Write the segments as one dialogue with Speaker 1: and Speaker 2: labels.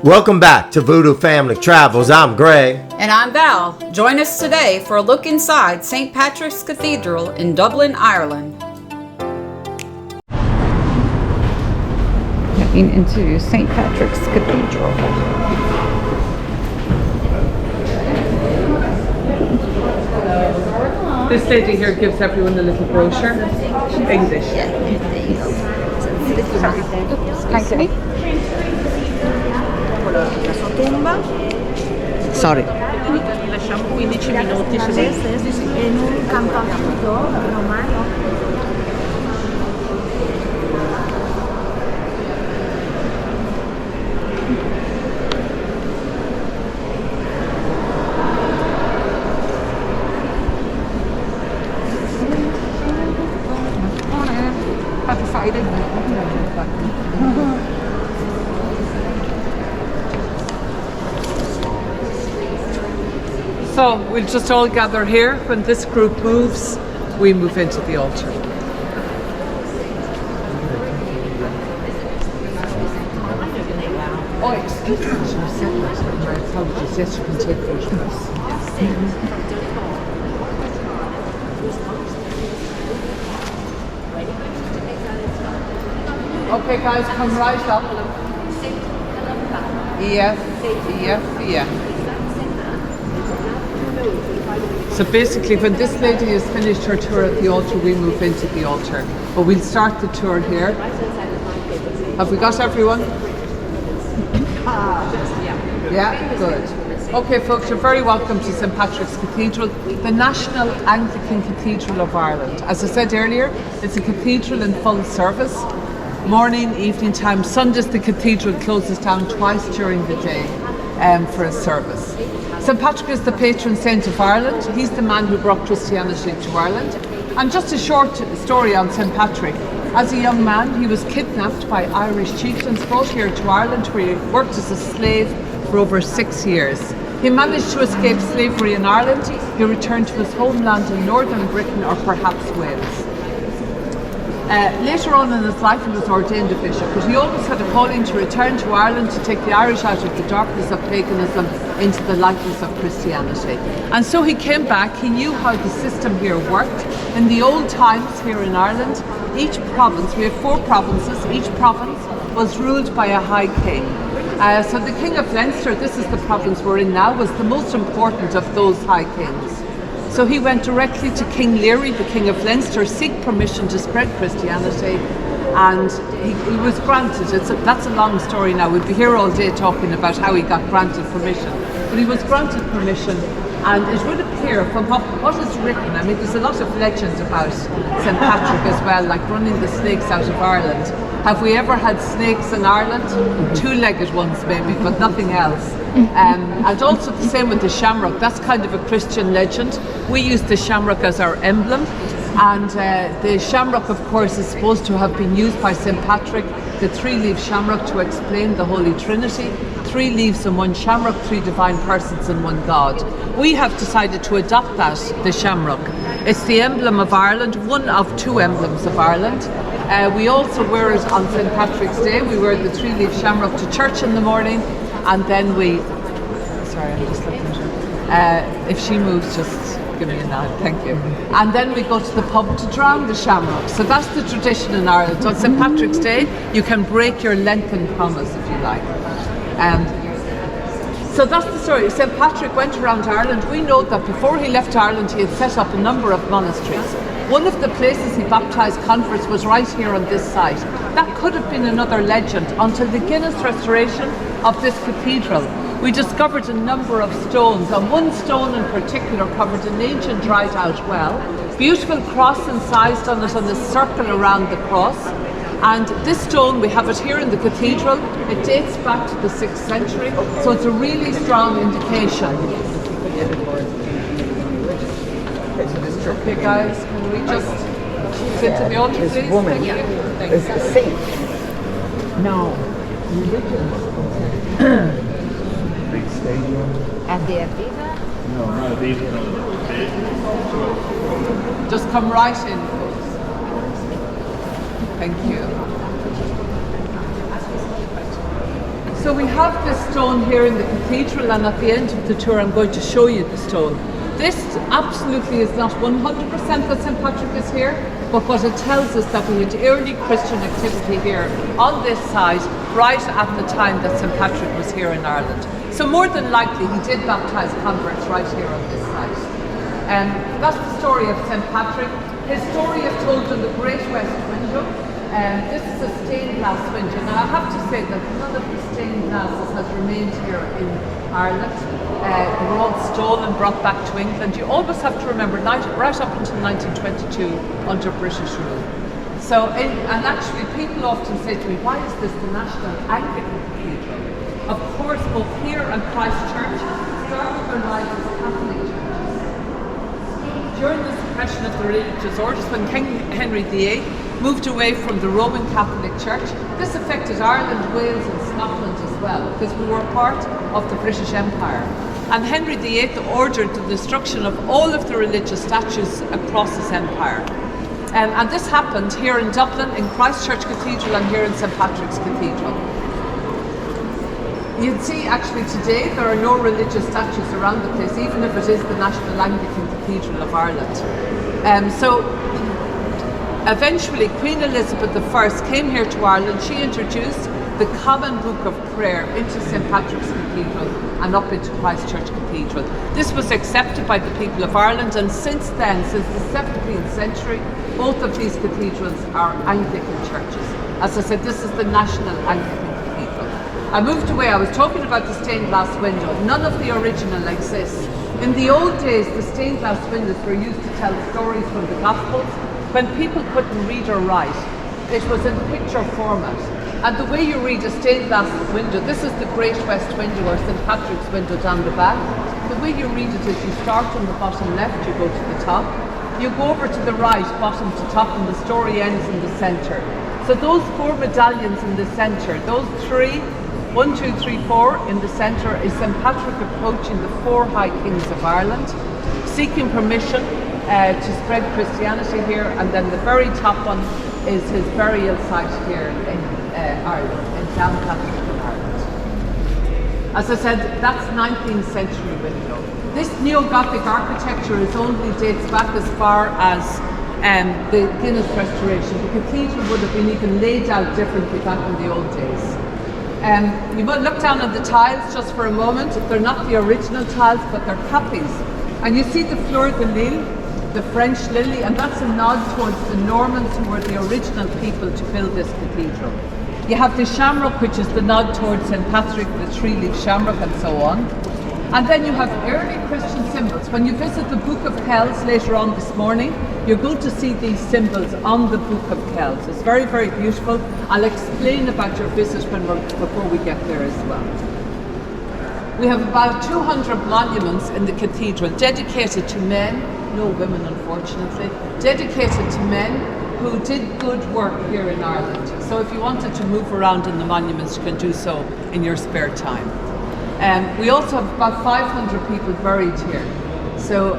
Speaker 1: Welcome back to Voodoo Family Travels. I'm Greg.
Speaker 2: And I'm Val. Join us today for a look inside St. Patrick's Cathedral in Dublin, Ireland. Heading into St. Patrick's Cathedral.
Speaker 3: This lady here gives everyone a little brochure. English.
Speaker 4: Sorry.
Speaker 3: Lasciamo 15 minuti.
Speaker 4: In un campamento romano.
Speaker 3: So we'll just all gather here. When this group moves, we move into the altar. Oh, excuse me. My apologies. Yes, you can take photographs. Okay, guys, come right up. Yeah. So basically, when this lady has finished her tour at the altar, we move into the altar. But we'll start the tour here. Have we got everyone? Yeah, good. Okay, folks, you're very welcome to St. Patrick's Cathedral, the National Anglican Cathedral of Ireland. As I said earlier, it's a cathedral in full service. Morning, evening time. Sundays, the cathedral closes down twice during the day for a service. St. Patrick is the patron saint of Ireland. He's the man who brought Christianity to Ireland. And just a short story on St. Patrick. As a young man, he was kidnapped by Irish chieftains, brought here to Ireland, where he worked as a slave for over 6 years. He managed to escape slavery in Ireland. He returned to his homeland in northern Britain, or perhaps Wales. Later on in his life, he was ordained a bishop, but he always had a calling to return to Ireland to take the Irish out of the darkness of paganism into the lightness of Christianity. And so he came back. He knew how the system here worked. In the old times here in Ireland, each province, we have 4 provinces, each province was ruled by a high king. So the King of Leinster, this is the province we're in now, was the most important of those high kings. So he went directly to King Leary, the King of Leinster, seek permission to spread Christianity, and he was granted. That's a long story now. We'd be here all day talking about how he got granted permission. But he was granted permission, and it would appear from what is written, I mean, there's a lot of legend about St. Patrick as well, like running the snakes out of Ireland. Have we ever had snakes in Ireland? 2-legged ones maybe, but nothing else. And also the same with the shamrock. That's kind of a Christian legend. We use the shamrock as our emblem, and the shamrock, of course, is supposed to have been used by St. Patrick, the 3-leaf shamrock, to explain the Holy Trinity. 3 leaves in one shamrock, 3 divine persons in one God. We have decided to adopt that, the shamrock. It's the emblem of Ireland, one of 2 emblems of Ireland. We also wear it on St. Patrick's Day. We wear the 3-leaf shamrock to church in the morning, and then sorry, I'm just looking at her. If she moves, just give me a nod, thank you. And then we go to the pub to drown the shamrock. So that's the tradition in Ireland. So on St. Patrick's Day, you can break your Lenten promise if you like. So that's the story. St. Patrick went around Ireland. We know that before he left Ireland, he had set up a number of monasteries. One of the places he baptised converts was right here on this site. That could have been another legend until the Guinness restoration of this cathedral. We discovered a number of stones, and one stone in particular covered an ancient dried out well. Beautiful cross incised on it, and a circle around the cross. And this stone, we have it here in the cathedral. It dates back to the 6th century, so it's a really strong indication. Okay guys, can we just sit to the altar, please?
Speaker 4: This woman is a saint. Now,
Speaker 5: Big stadium.
Speaker 4: at the Aviva?
Speaker 5: No, not Aviva.
Speaker 3: Just come right in, folks. Thank you. So we have this stone here in the cathedral, and at the end of the tour I'm going to show you the stone. This absolutely is not 100% that St. Patrick is here, but what it tells us that we had early Christian activity here on this side right at the time that St. Patrick was here in Ireland. So more than likely he did baptise converts right here on this side. That's the story of St. Patrick. His story is told in the Great West Window. This is a stained glass window. Now I have to say that none of the stained glasses has remained here in Ireland. They were all stolen, brought back to England. You always have to remember, right up until 1922, under British rule. So, and actually people often say to me, why is this the National Anglican Cathedral? Of course, both here and Christchurch started their lives as Catholic churches. During the suppression of the religious orders, when King Henry VIII moved away from the Roman Catholic Church, this affected Ireland, Wales and Scotland as well, because we were part of the British Empire. And Henry VIII ordered the destruction of all of the religious statues across his empire. And this happened here in Dublin, in Christchurch Cathedral, and here in St. Patrick's Cathedral. You'd see actually today there are no religious statues around the place, even if it is the National Anglican Cathedral of Ireland. So eventually Queen Elizabeth I came here to Ireland. She introduced the Common Book of Prayer into St. Patrick's Cathedral and up into Christchurch Cathedral. This was accepted by the people of Ireland, and since then, since the 17th century, both of these cathedrals are Anglican churches. As I said, this is the National Anglican Cathedral. I moved away, I was talking about the stained glass window. None of the original exists. In the old days, the stained glass windows were used to tell stories from the Gospels when people couldn't read or write. It was in picture format. And the way you read a stained glass window, this is the Great West Window or St. Patrick's window down the back. The way you read it is you start on the bottom left, you go to the top. You go over to the right, bottom to top, and the story ends in the centre. So those four medallions in the centre, those three, 1, 2, 3, 4 in the centre, is St. Patrick approaching the four high kings of Ireland, seeking permission to spread Christianity here, and then the very top one is his burial site here in Ireland, in Down Cathedral in Ireland. As I said, that's 19th century window. This neo-Gothic architecture only dates back as far as the Guinness Restoration. The cathedral would have been even laid out differently back in the old days. You might look down at the tiles just for a moment. They're not the original tiles, but they're copies. And you see the fleur de lys, the French lily, and that's a nod towards the Normans, who were the original people to build this cathedral. You have the shamrock, which is the nod towards St. Patrick, the three-leaf shamrock, and so on. And then you have early Christian symbols. When you visit the Book of Kells later on this morning, you're going to see these symbols on the Book of Kells. It's very, very beautiful. I'll explain about your visit before we get there as well. We have about 200 monuments in the cathedral dedicated to men, no women unfortunately, dedicated to men who did good work here in Ireland. So if you wanted to move around in the monuments, you can do so in your spare time. We also have about 500 people buried here. So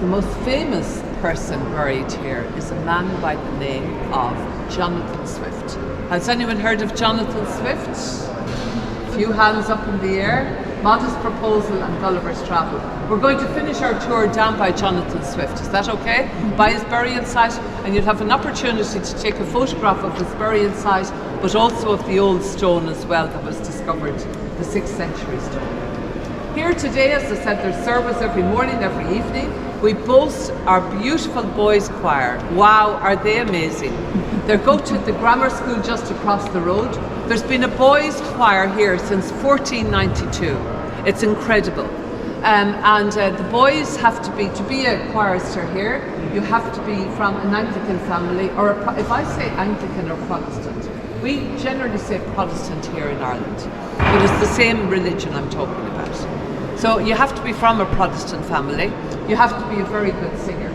Speaker 3: the most famous person buried here is a man by the name of Jonathan Swift. Has anyone heard of Jonathan Swift? A few hands up in the air. Modest Proposal and Gulliver's Travel. We're going to finish our tour down by Jonathan Swift. Is that okay? By his burial site, and you'll have an opportunity to take a photograph of his burial site, but also of the old stone as well that was discovered, the 6th century stone. Here today, as I said, there's service every morning, every evening. We boast our beautiful boys' choir. Wow, are they amazing? They go to the grammar school just across the road. There's been a boys' choir here since 1492. It's incredible. The boys have to be a chorister here, you have to be from an Anglican family, or if I say Anglican or Protestant, we generally say Protestant here in Ireland, but it's the same religion I'm talking about. So you have to be from a Protestant family, you have to be a very good singer,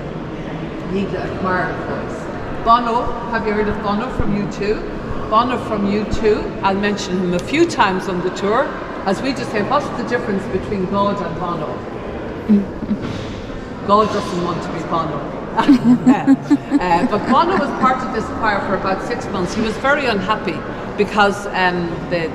Speaker 3: you need a choir voice. Bono, have you heard of Bono from U2? Bono from U2, I'll mention him a few times on the tour, as we just say, what's the difference between God and Bono? God doesn't want to be Bono. But Bono was part of this choir for about 6 months. He was very unhappy because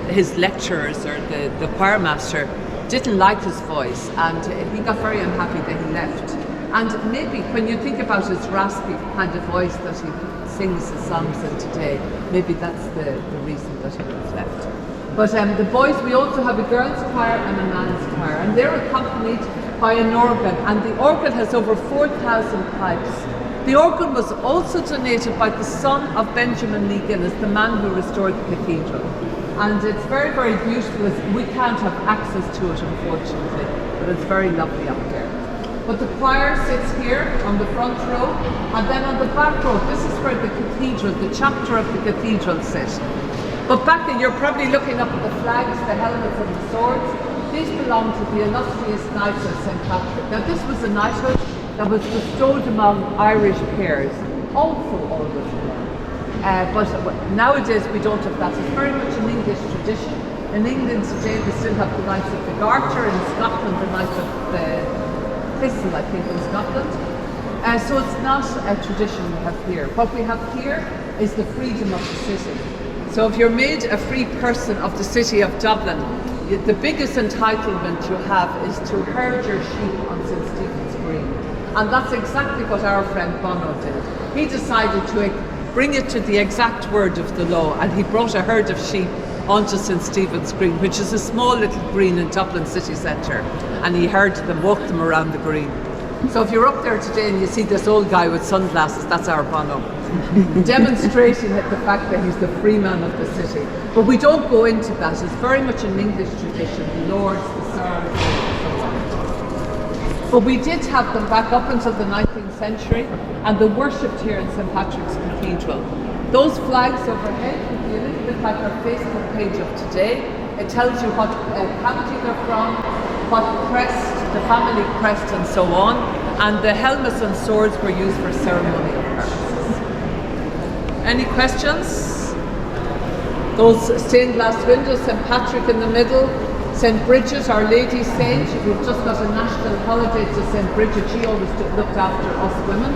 Speaker 3: his lecturers or the choir master didn't like his voice, and he got very unhappy that he left. And maybe when you think about his raspy kind of voice that he sings his songs in today, maybe that's the reason that he was left. But the boys, we also have a girls' choir and a man's choir, and they're accompanied by an organ, and the organ has over 4,000 pipes. The organ was also donated by the son of Benjamin Lee Gillis, the man who restored the cathedral. And it's very, very beautiful. We can't have access to it, unfortunately, but it's very lovely up there. But the choir sits here on the front row, and then on the back row, this is where the cathedral, the chapter of the cathedral sits. But back there, you're probably looking up at the flags, the helmets and the swords. These belong to the illustrious knighthood of St. Patrick. Now this was a knighthood that was bestowed among Irish peers, also always were. But nowadays we don't have that. It's very much an English tradition. In England today we still have the Knights of the Garter, in Scotland the Knights of the Thistle, I think, in Scotland. So it's not a tradition we have here. What we have here is the freedom of the city. So if you're made a free person of the city of Dublin, the biggest entitlement you have is to herd your sheep on St. Stephen's Green. And that's exactly what our friend Bono did. He decided to bring it to the exact word of the law, and he brought a herd of sheep onto St. Stephen's Green, which is a small little green in Dublin city centre, and he herded them, walked them around the green. So if you're up there today and you see this old guy with sunglasses, that's our Bono, demonstrating the fact that he's the free man of the city. But we don't go into that. It's very much an English tradition, the lords, the sirs, but we did have them back up until the 19th century, and they worshipped here in St. Patrick's Cathedral. Those flags overhead would be a little bit like our Facebook page of today. It tells you what county they're from, what crest, the family crest and so on, and the helmets and swords were used for ceremonial purposes. Any questions? Those stained glass windows, St. Patrick in the middle, St. Bridget, Our Lady Saint. We've just got a national holiday to St. Bridget. She always looked after us women.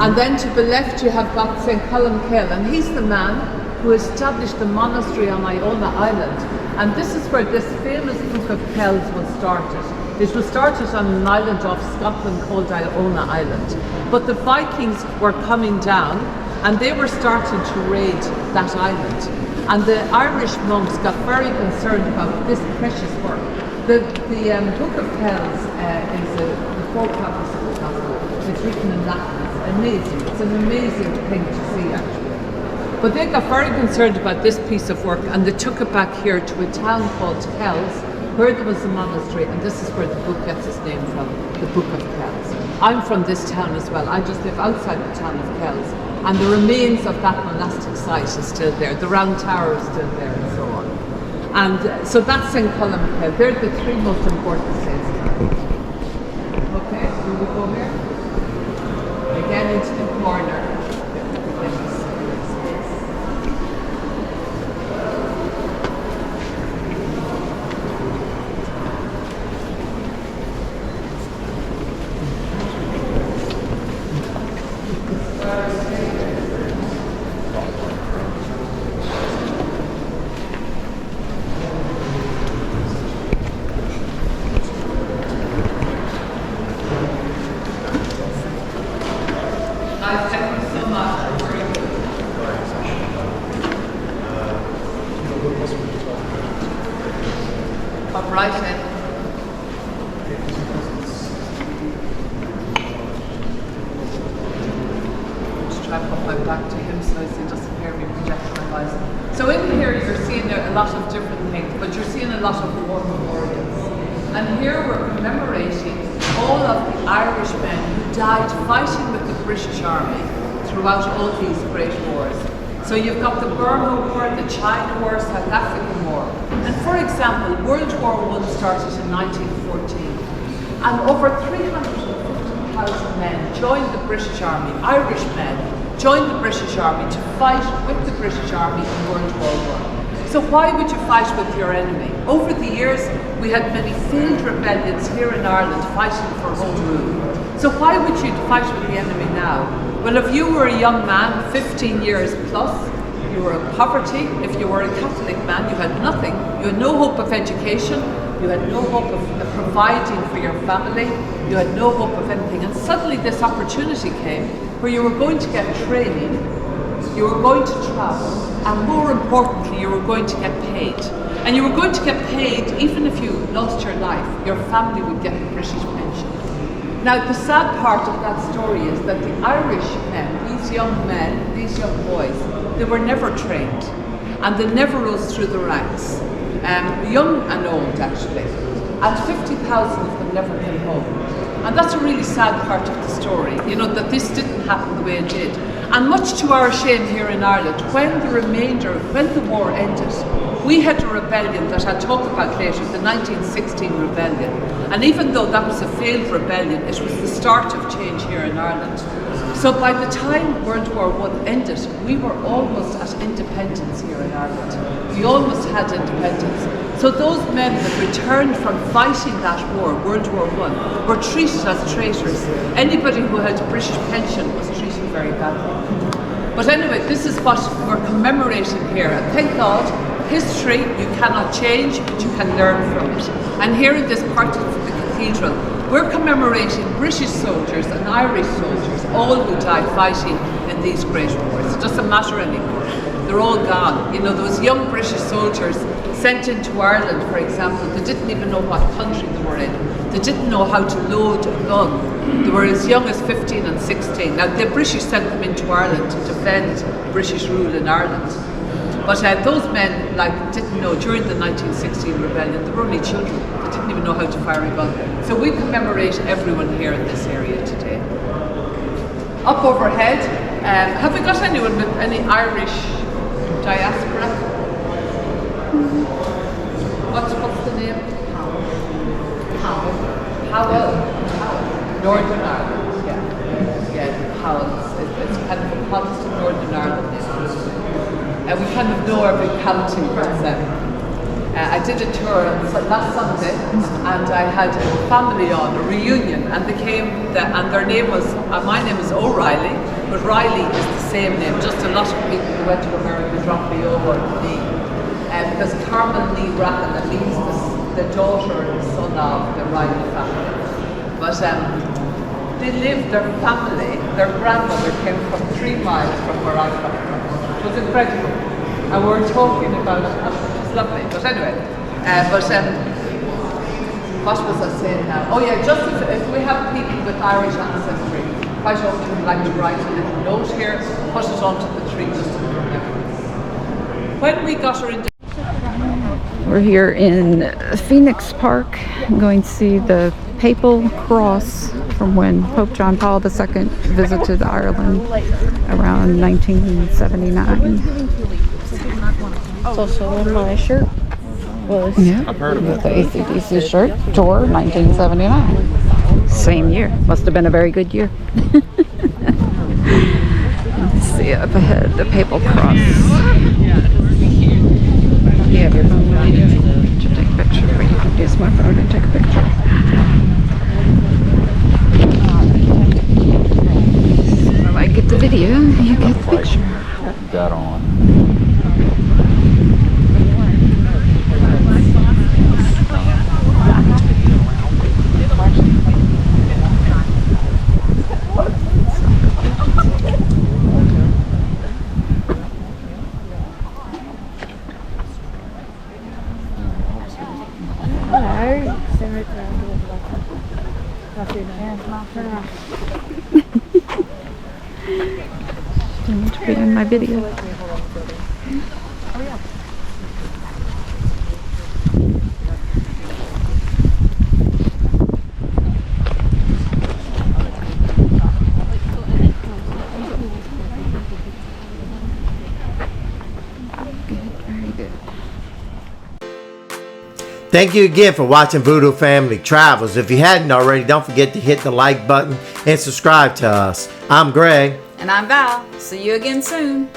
Speaker 3: And then to the left you have got St. Columcille, and he's the man who established the monastery on Iona Island. And this is where this famous Book of Kells was started. It was started on an island off Scotland called Iona Island. But the Vikings were coming down and they were starting to raid that island. And the Irish monks got very concerned about this precious work. The Book of Kells is the four copies of the Gospel. It's written in Latin. It's amazing. It's an amazing thing to see, actually. But they got very concerned about this piece of work, and they took it back here to a town called Kells, where there was a monastery, and this is where the book gets its name from, the Book of Kells. I'm from this town as well. I just live outside the town of Kells, and the remains of that monastic site is still there. The round tower is still there, and so on. And so that's St. Columcille. They're the three most important saints. Okay, so we go here. Again into the corner. So in here you're seeing a lot of different things, but you're seeing a lot of war memorials. And here we're commemorating all of the Irish men who died fighting with the British Army throughout all these great wars. So you've got the Burma War, the China War, South African War. And for example, World War I started in 1914. And over 350,000 men joined the British Army, Irish men, joined the British Army to fight with the British Army in World War I. So why would you fight with your enemy? Over the years, we had many failed rebellions here in Ireland fighting for home rule. So why would you fight with the enemy now? Well, if you were a young man, 15 years plus, you were in poverty. If you were a Catholic man, you had nothing. You had no hope of education. You had no hope of providing for your family. You had no hope of anything. And suddenly this opportunity came where you were going to get training, you were going to travel, and more importantly, you were going to get paid. And you were going to get paid even if you lost your life. Your family would get the British pension. Now, the sad part of that story is that the Irish men, these young boys, they were never trained, and they never rose through the ranks, young and old actually, and 50,000 of them never came home. And that's a really sad part of the story, you know, that this didn't happen the way it did. And much to our shame here in Ireland, when the war ended, we had a rebellion that I'll talk about later, the 1916 rebellion. And even though that was a failed rebellion, it was the start of change here in Ireland. So by the time World War I ended, we were almost at independence here in Ireland. We almost had independence. So those men that returned from fighting that war, World War I, were treated as traitors. Anybody who had a British pension was treated very badly. But anyway, this is what we're commemorating here. And thank God, history you cannot change, but you can learn from it. And here in this part of the cathedral, we're commemorating British soldiers and Irish soldiers, all who died fighting in these great wars. It doesn't matter anymore. They're all gone. You know, those young British soldiers sent into Ireland, for example, they didn't even know what country they were in. They didn't know how to load a gun. They were as young as 15 and 16. Now, the British sent them into Ireland to defend British rule in Ireland. But those men didn't know, during the 1916 rebellion, they were only children. They didn't even know how to fire a gun. So we commemorate everyone here in this area today. Up overhead, have we got anyone with any Irish diaspora? What's the name? Howell. Northern Ireland, yeah, Howell. It's kind of a Protestant Northern Ireland name. We kind of know every county per se. I did a tour last Sunday, and I had a family on, a reunion, and they came, and their name was, my name is O'Reilly, but Riley is the same name. Just a lot of people who went to America dropped the O or the D. Because Carmel Lee Racken, that means the daughter and son of the Riley family. But they lived, their family, their grandmother came from 3 miles from where I come from. It was incredible. And we were talking about it, it was lovely. But anyway, what was I saying now? Oh yeah, just if we have people with Irish ancestry, quite often we like to write a little note here, put it onto the tree just to remember. When we got her into...
Speaker 2: We're here in Phoenix Park, going to see the papal cross from when Pope John Paul II visited Ireland around 1979.
Speaker 6: It's also on my shirt.
Speaker 2: Yeah, I've heard of it. The AC/DC shirt, tour 1979. Same year. Must have been a very good year. Let's see up ahead, the papal cross. You have your phone with you to take a picture, or you can use my phone and take a picture. So I get the video, you get the picture.
Speaker 5: That on.
Speaker 2: Don't want to be in my video.
Speaker 1: Thank you again for watching Voodoo Family Travels. If you hadn't already, don't forget to hit the like button and subscribe to us. I'm Greg.
Speaker 2: And I'm Val. See you again soon.